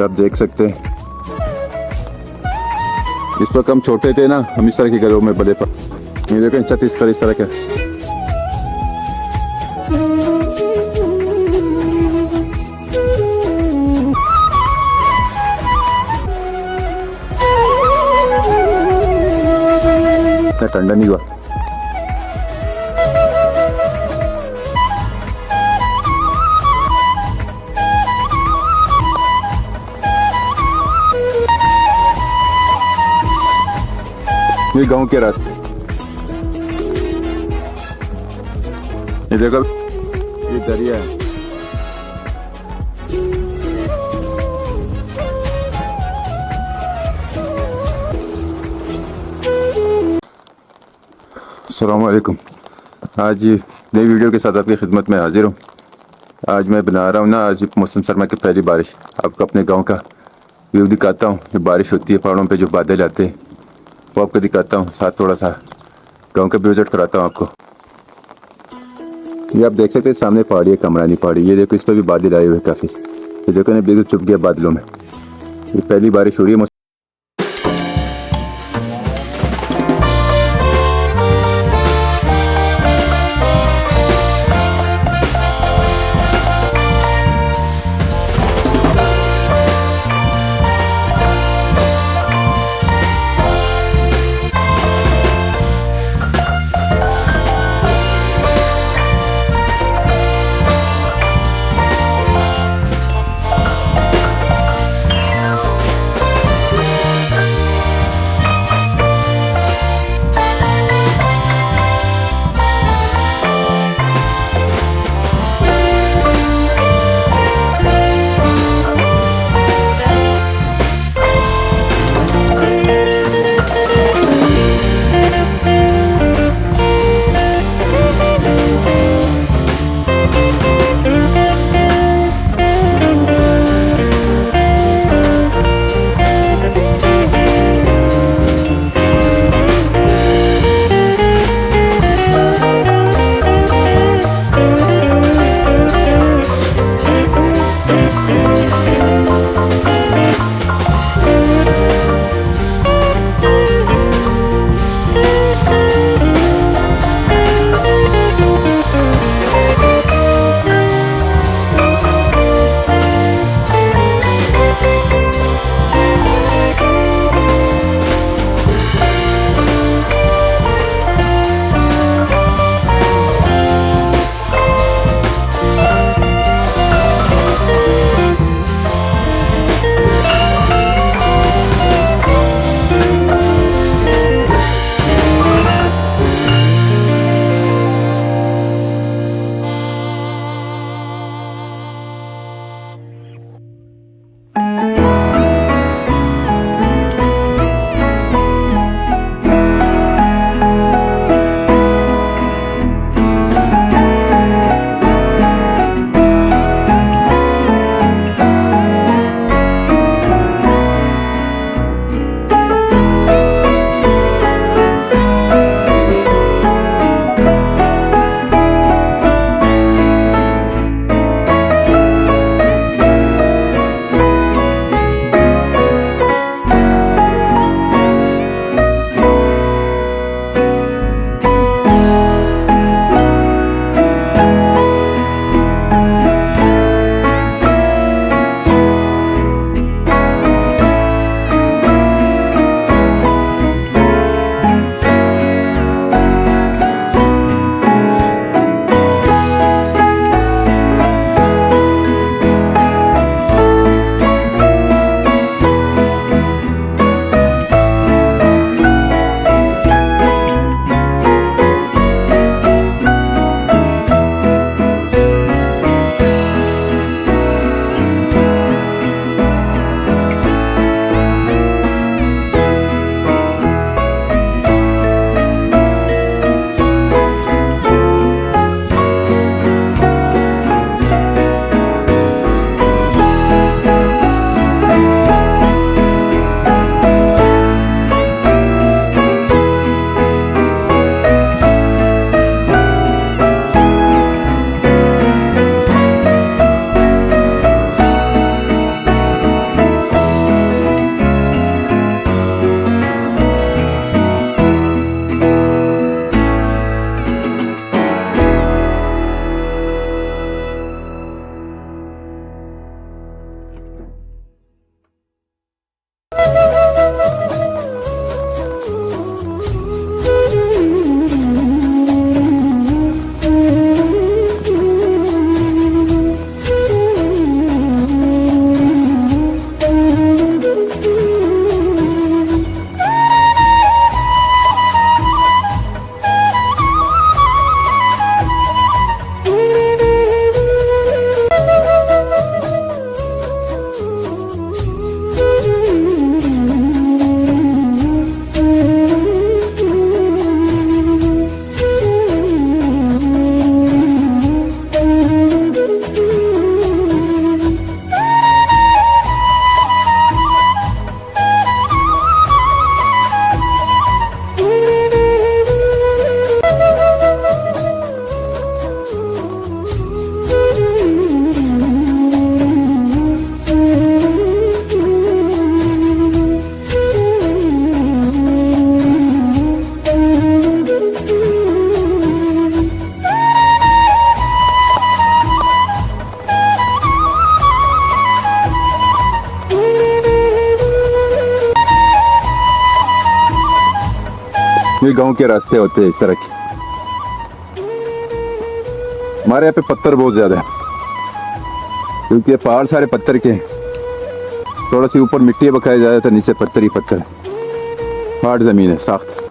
आप देख सकते हैं इस वक्त हम छोटे थे ना, हम इस तरह के घरों में बड़े पर। ये देखें छत इस तरह का। इतना ठंडा नहीं हुआ। ये गांव के रास्ते, ये देखो ये दरिया है। अस्सलाम वालेकुम। आज नई वीडियो के साथ आपकी खिदमत में हाजिर हूँ। आज मैं बना रहा हूँ ना, आज मौसम सरमा की पहली बारिश। आपको अपने गांव का व्यू दिखाता हूँ। जो बारिश होती है पहाड़ों पे, जो बादल आते हैं वो आपको दिखाता हूँ। साथ थोड़ा सा गांव का भी विजिट कराता हूँ आपको। ये आप देख सकते हैं सामने पहाड़ी है, कमरानी पहाड़ी। ये देखो इस पर भी बादल आए हुए काफ़ी। ये देखो ना बिल्कुल चुप गया बादलों में। ये पहली बारिश हो रही है। गांव के रास्ते होते हैं इस तरह के। हमारे यहाँ पे पत्थर बहुत ज़्यादा है क्योंकि ये पहाड़ सारे पत्थर के हैं। थोड़ा सी ऊपर मिट्टी बखाया जाए तो नीचे पत्थर ही पत्थर है, हार्ड ज़मीन है, सख्त।